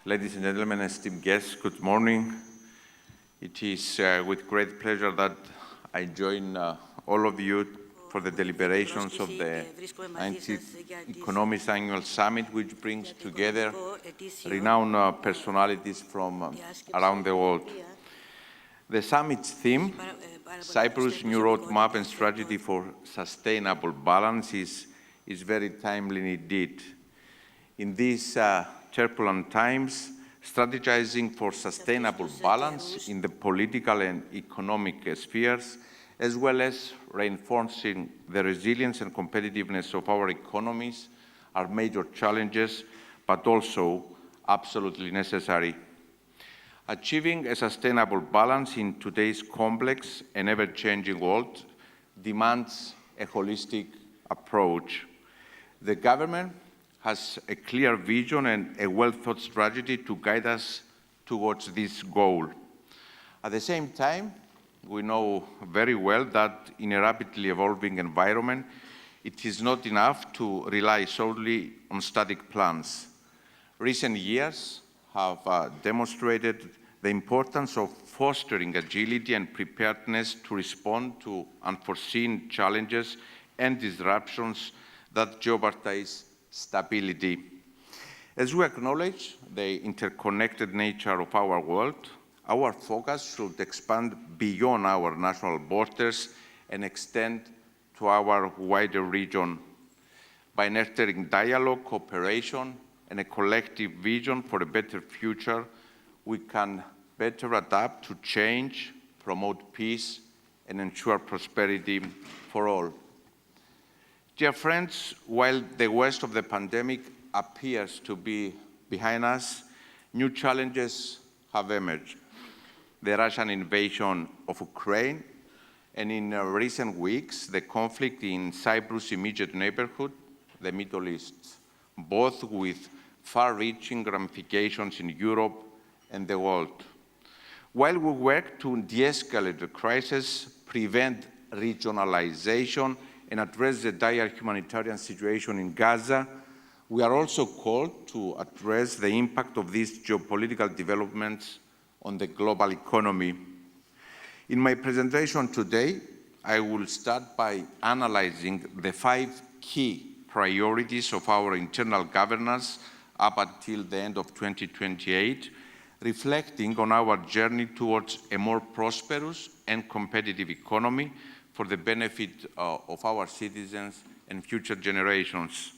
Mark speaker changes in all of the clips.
Speaker 1: Ladies and gentlemen, esteemed guests, good morning. It is with great pleasure that I join all of you for the deliberations of the 19th Economist Annual Summit, which brings together renowned personalities from around the world. The summit's theme, Cyprus' new roadmap and strategy for sustainable balance, is very timely indeed. In these turbulent times, strategizing for sustainable balance in the political and economic spheres, as well as reinforcing the resilience and competitiveness of our economies, are major challenges, but also absolutely necessary. Achieving a sustainable balance in today's complex and ever-changing world demands a holistic approach. The government has a clear vision and a well-thought strategy to guide us towards this goal. At the same time, we know very well that in a rapidly evolving environment, it is not enough to rely solely on static plans. Recent years have demonstrated the importance of fostering agility and preparedness to respond to unforeseen challenges and disruptions that jeopardize stability. As we acknowledge the interconnected nature of our world, our focus should expand beyond our national borders and extend to our wider region. By nurturing dialogue, cooperation, and a collective vision for a better future, we can better adapt to change, promote peace, and ensure prosperity for all. Dear friends, while the worst of the pandemic appears to be behind us, new challenges have emerged. The Russian invasion of Ukraine, and in recent weeks, the conflict in Cyprus' immediate neighborhood, the Middle East, both with far-reaching ramifications in Europe and the world. While we work to de-escalate the crisis, prevent regionalization, and address the dire humanitarian situation in Gaza, we are also called to address the impact of these geopolitical developments on the global economy. In my presentation today, I will start by analyzing the 5 key priorities of our internal governance up until the end of 2028, reflecting on our journey towards a more prosperous and competitive economy for the benefit of our citizens and future generations.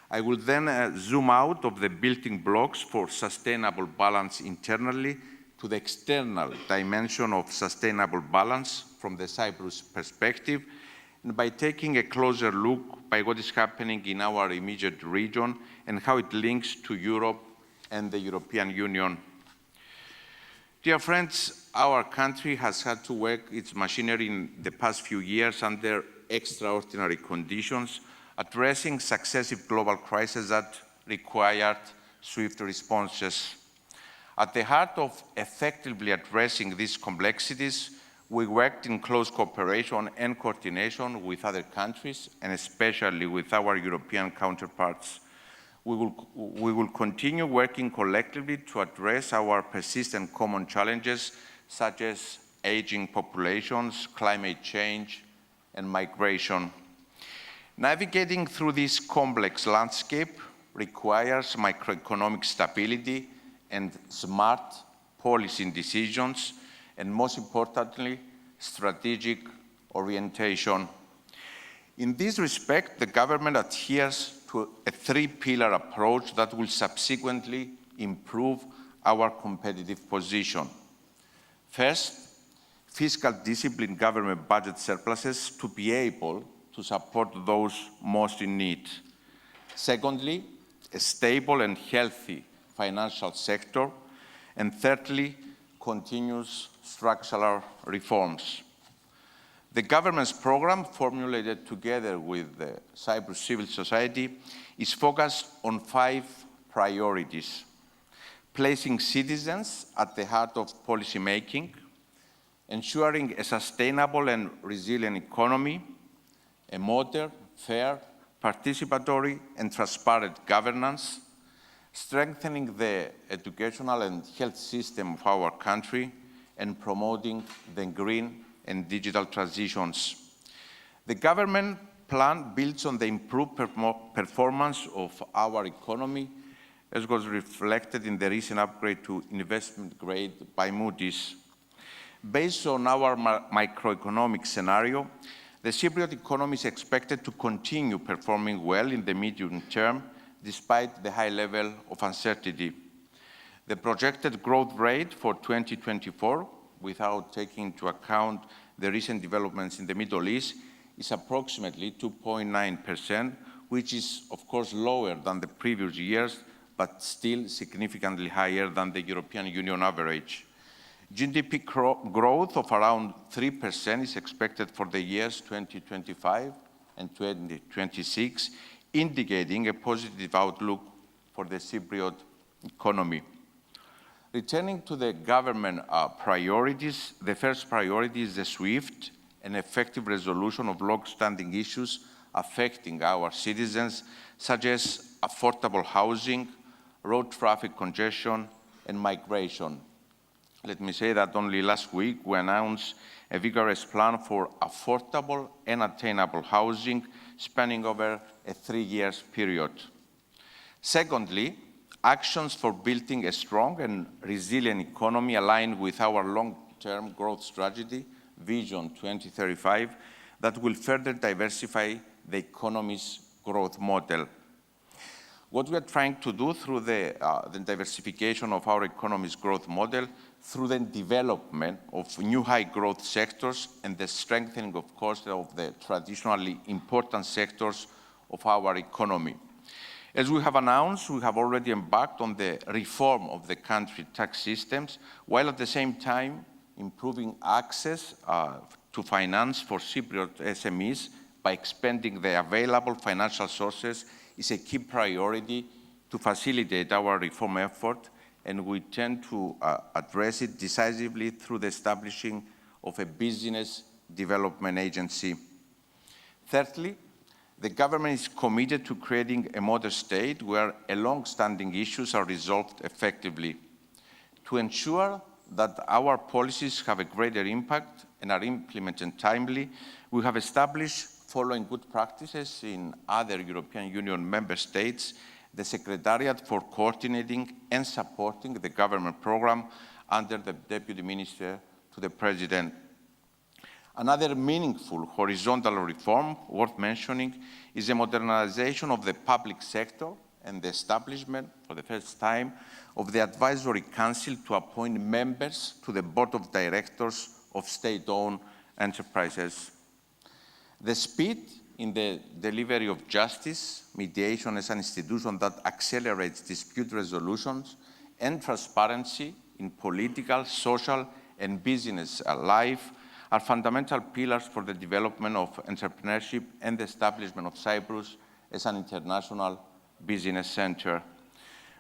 Speaker 1: I will then zoom out of the building blocks for sustainable balance internally to the external dimension of sustainable balance from the Cyprus perspective, and by taking a closer look by what is happening in our immediate region and how it links to Europe and the European Union. Dear friends, our country has had to work its machinery in the past few years under extraordinary conditions, addressing successive global crises that required swift responses. At the heart of effectively addressing these complexities, we worked in close cooperation and coordination with other countries, and especially with our European counterparts. We will continue working collectively to address our persistent common challenges, such as aging populations, climate change, and migration. Navigating through this complex landscape requires macroeconomic stability and smart policy decisions, and most importantly, strategic orientation. In this respect, the government adheres to a 3-pillar approach that will subsequently improve our competitive position. First, fiscal discipline government budget surpluses to be able to support those most in need. Secondly, a stable and healthy financial sector. And thirdly, continuous structural reforms. The government's program, formulated together with the Cyprus civil society, is focused on 5 priorities: placing citizens at the heart of policymaking, ensuring a sustainable and resilient economy, a modern, fair, participatory and transparent governance, strengthening the educational and health system of our country, and promoting the green and digital transitions. The government plan builds on the improved performance of our economy, as was reflected in the recent upgrade to investment grade by Moody's. Based on our macroeconomic scenario, the Cypriot economy is expected to continue performing well in the medium term, despite the high level of uncertainty. The projected growth rate for 2024, without taking into account the recent developments in the Middle East, is approximately 2.9%, which is, of course, lower than the previous years, but still significantly higher than the European Union average. GDP growth of around 3% is expected for the years 2025 and 2026, indicating a positive outlook for the Cypriot economy. Returning to the government priorities, the first priority is the swift and effective resolution of long-standing issues affecting our citizens, such as affordable housing, road traffic congestion, and migration. Let me say that only last week we announced a vigorous plan for affordable and attainable housing spanning over a 3-year period. Secondly, actions for building a strong and resilient economy aligned with our long-term growth strategy, Vision 2035, that will further diversify the economy's growth model. What we are trying to do through the diversification of our economy's growth model, through the development of new high-growth sectors and the strengthening, of course, of the traditionally important sectors of our economy. As we have announced, we have already embarked on the reform of the country tax systems, while at the same time improving access to finance for Cypriot SMEs by expanding the available financial sources is a key priority to facilitate our reform effort, and we tend to address it decisively through the establishing of a business development agency. Thirdly, the government is committed to creating a modern state where long-standing issues are resolved effectively. To ensure that our policies have a greater impact and are implemented timely, we have established, following good practices in other European Union member states, the Secretariat for Coordinating and Supporting the Government Programme under the Deputy Minister to the President. Another meaningful horizontal reform worth mentioning is the modernization of the public sector and the establishment, for the first time, of the Advisory Council to appoint members to the Board of Directors of state-owned enterprises. The speed in the delivery of justice, mediation as an institution that accelerates dispute resolutions, and transparency in political, social, and business life are fundamental pillars for the development of entrepreneurship and the establishment of Cyprus as an international business center.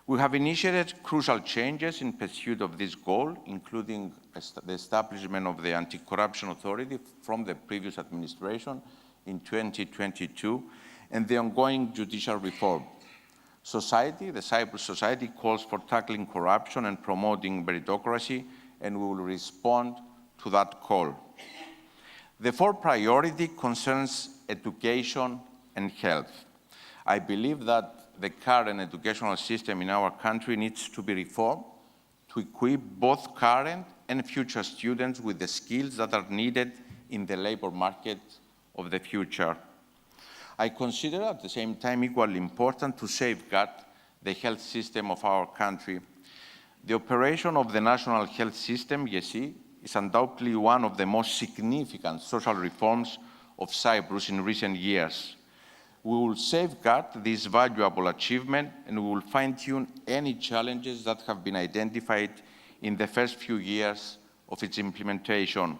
Speaker 1: We have initiated crucial changes in pursuit of this goal, including the establishment of the Anti-Corruption Authority from the previous administration in 2022, and the ongoing judicial reform. The Cyprus society calls for tackling corruption and promoting meritocracy, and we will respond to that call. The fourth priority concerns education and health. I believe that the current educational system in our country needs to be reformed to equip both current and future students with the skills that are needed in the labor market of the future. I consider at the same time equally important to safeguard the health system of our country. The operation of the National Health System, YESI, is undoubtedly one of the most significant social reforms of Cyprus in recent years. We will safeguard this valuable achievement, and we will fine-tune any challenges that have been identified in the first few years of its implementation.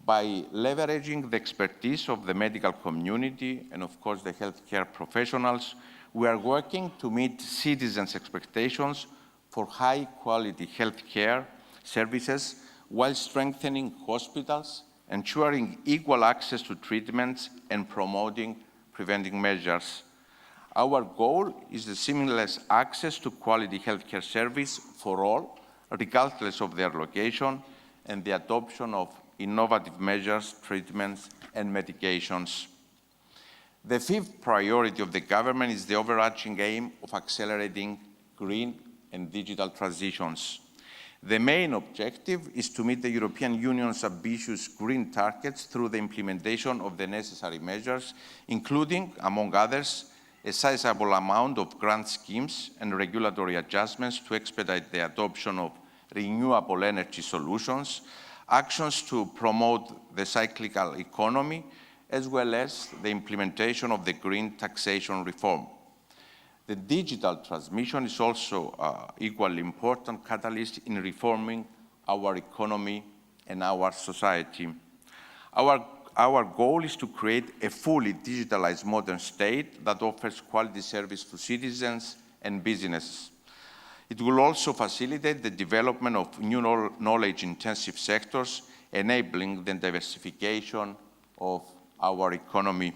Speaker 1: By leveraging the expertise of the medical community and, of course, the healthcare professionals, we are working to meet citizens' expectations for high-quality healthcare services while strengthening hospitals, ensuring equal access to treatments, and promoting preventing measures. Our goal is the seamless access to quality healthcare service for all, regardless of their location, and the adoption of innovative measures, treatments, and medications. The fifth priority of the government is the overarching aim of accelerating green and digital transitions. The main objective is to meet the European Union's ambitious green targets through the implementation of the necessary measures, including, among others, a sizable amount of grant schemes and regulatory adjustments to expedite the adoption of renewable energy solutions, actions to promote the cyclical economy, as well as the implementation of the green taxation reform. The digital transmission is also an equally important catalyst in reforming our economy and our society. Our goal is to create a fully digitalized modern state that offers quality service to citizens and businesses. It will also facilitate the development of new knowledge-intensive sectors, enabling the diversification of our economy.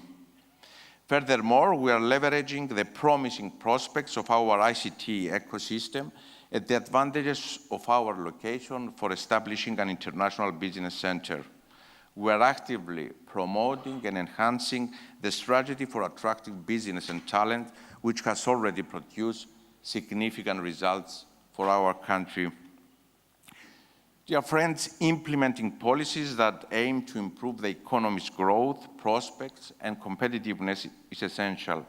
Speaker 1: Furthermore, we are leveraging the promising prospects of our ICT ecosystem and the advantages of our location for establishing an international business center. We are actively promoting and enhancing the strategy for attracting business and talent, which has already produced significant results for our country. Dear friends, implementing policies that aim to improve the economy's growth, prospects, and competitiveness is essential.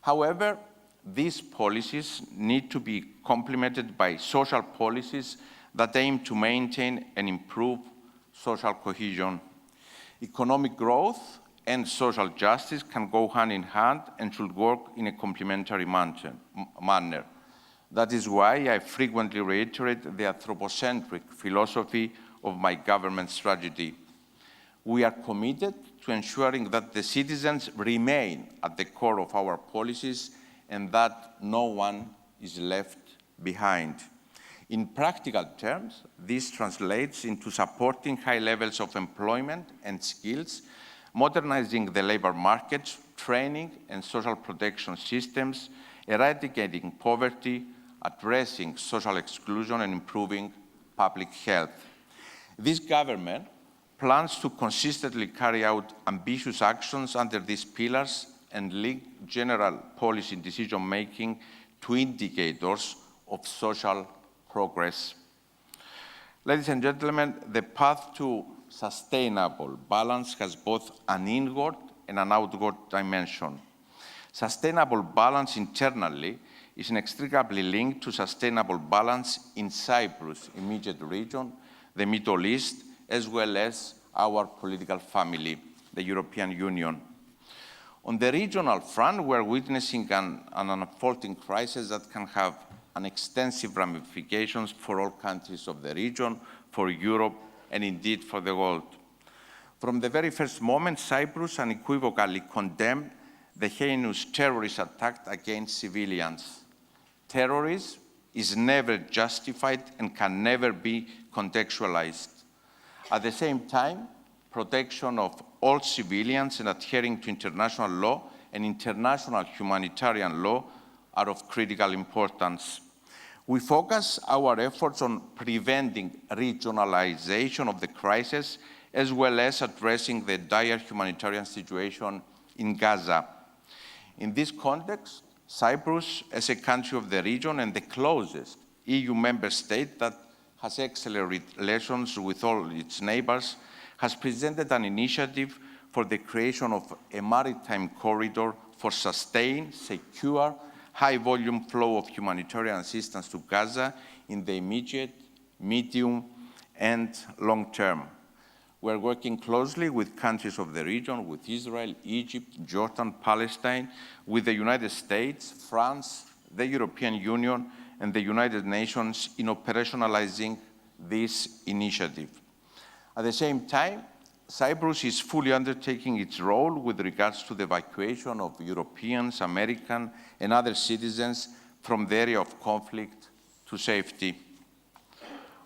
Speaker 1: However, these policies need to be complemented by social policies that aim to maintain and improve social cohesion. Economic growth and social justice can go hand in hand and should work in a complementary manner. That is why I frequently reiterate the anthropocentric philosophy of my government strategy. We are committed to ensuring that the citizens remain at the core of our policies and that no one is left behind. In practical terms, this translates into supporting high levels of employment and skills, modernizing the labor markets, training and social protection systems, eradicating poverty, addressing social exclusion, and improving public health. This government plans to consistently carry out ambitious actions under these pillars and link general policy decision-making to indicators of social progress. Ladies and gentlemen, the path to sustainable balance has both an inward and an outward dimension. Sustainable balance internally is inextricably linked to sustainable balance in Cyprus' immediate region, the Middle East, as well as our political family, the European Union. On the regional front, we're witnessing an unfolding crisis that can have extensive ramifications for all countries of the region, for Europe, and indeed for the world. From the very first moment, Cyprus unequivocally condemned the heinous terrorist attack against civilians. Terrorism is never justified and can never be contextualized. At the same time, protection of all civilians and adhering to international law and international humanitarian law are of critical importance. We focus our efforts on preventing regionalization of the crisis, as well as addressing the dire humanitarian situation in Gaza. In this context, Cyprus, as a country of the region and the closest EU member state that has excellent relations with all its neighbors, has presented an initiative for the creation of a maritime corridor for sustained, secure, high-volume flow of humanitarian assistance to Gaza in the immediate, medium, and long term. We're working closely with countries of the region, with Israel, Egypt, Jordan, Palestine, with the United States, France, the European Union, and the United Nations in operationalizing this initiative. At the same time, Cyprus is fully undertaking its role with regards to the evacuation of Europeans, American, and other citizens from the area of conflict to safety.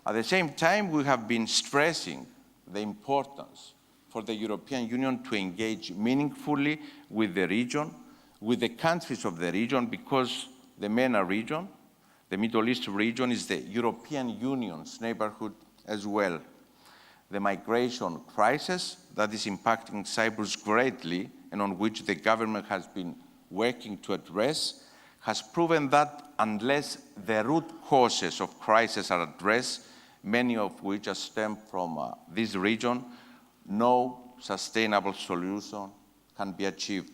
Speaker 1: At the same time, we have been stressing the importance for the European Union to engage meaningfully with the region, with the countries of the region, because the MENA region, the Middle East region, is the European Union's neighborhood as well. The migration crisis that is impacting Cyprus greatly and on which the government has been working to address has proven that unless the root causes of crisis are addressed, many of which stem from this region, no sustainable solution can be achieved.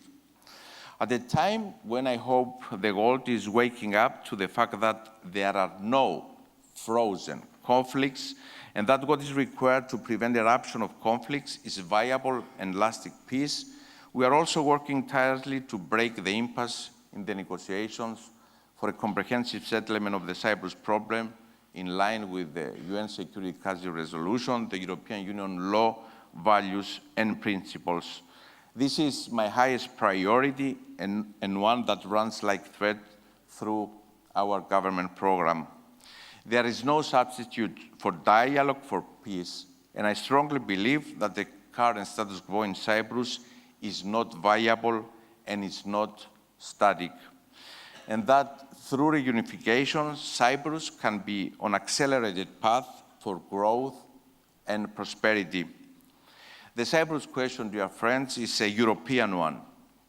Speaker 1: At a time when I hope the world is waking up to the fact that there are no frozen conflicts and that what is required to prevent the eruption of conflicts is viable and lasting peace, we are also working tirelessly to break the impasse in the negotiations for a comprehensive settlement of the Cyprus problem in line with the UN Security Council resolution, the European Union law, values and principles. This is my highest priority and one that runs like thread through our government program. There is no substitute for dialogue for peace, and I strongly believe that the current status quo in Cyprus is not viable and is not static, and that through reunification, Cyprus can be on an accelerated path for growth and prosperity. The Cyprus question, dear friends, is a European one,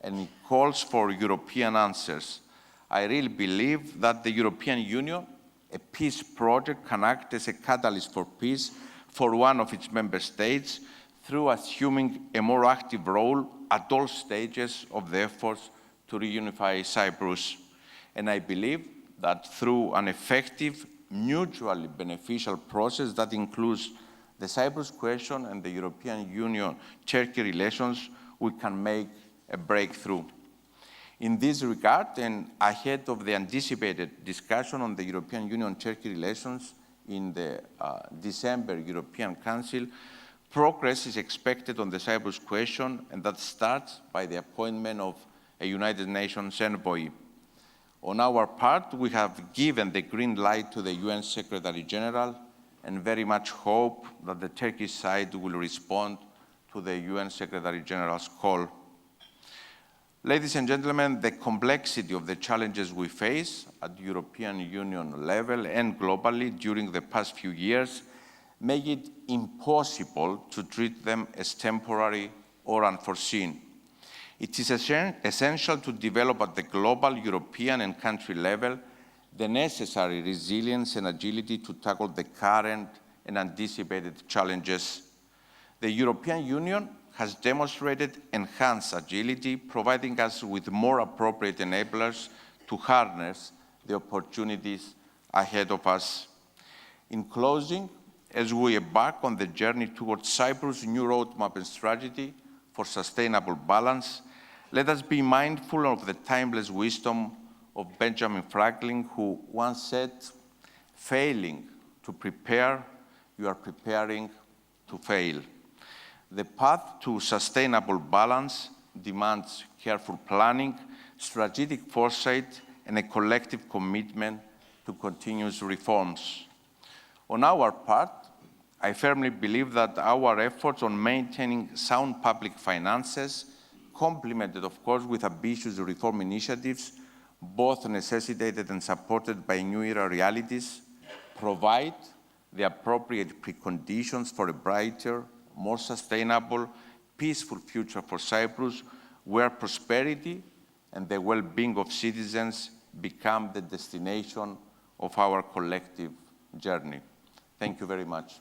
Speaker 1: and it calls for European answers. I really believe that the European Union, a peace project, can act as a catalyst for peace for one of its member states through assuming a more active role at all stages of the efforts to reunify Cyprus. And I believe that through an effective, mutually beneficial process that includes the Cyprus question and the European Union-Turkey relations, we can make a breakthrough. In this regard, and ahead of the anticipated discussion on the European Union-Turkey relations in the December European Council, progress is expected on the Cyprus question, and that starts by the appointment of a United Nations envoy. On our part, we have given the green light to the UN Secretary General and very much hope that the Turkish side will respond to the UN Secretary General's call. Ladies and gentlemen, the complexity of the challenges we face at European Union level and globally during the past few years make it impossible to treat them as temporary or unforeseen. It is essential to develop at the global, European and country level the necessary resilience and agility to tackle the current and anticipated challenges. The European Union has demonstrated enhanced agility, providing us with more appropriate enablers to harness the opportunities ahead of us. In closing, as we embark on the journey towards Cyprus' new roadmap and strategy for sustainable balance, let us be mindful of the timeless wisdom of Benjamin Franklin, who once said, "Failing to prepare, you are preparing to fail." The path to sustainable balance demands careful planning, strategic foresight, and a collective commitment to continuous reforms. On our part, I firmly believe that our efforts on maintaining sound public finances, complemented, of course, with ambitious reform initiatives, both necessitated and supported by new era realities, provide the appropriate preconditions for a brighter, more sustainable, peaceful future for Cyprus, where prosperity and the well-being of citizens become the destination of our collective journey. Thank you very much.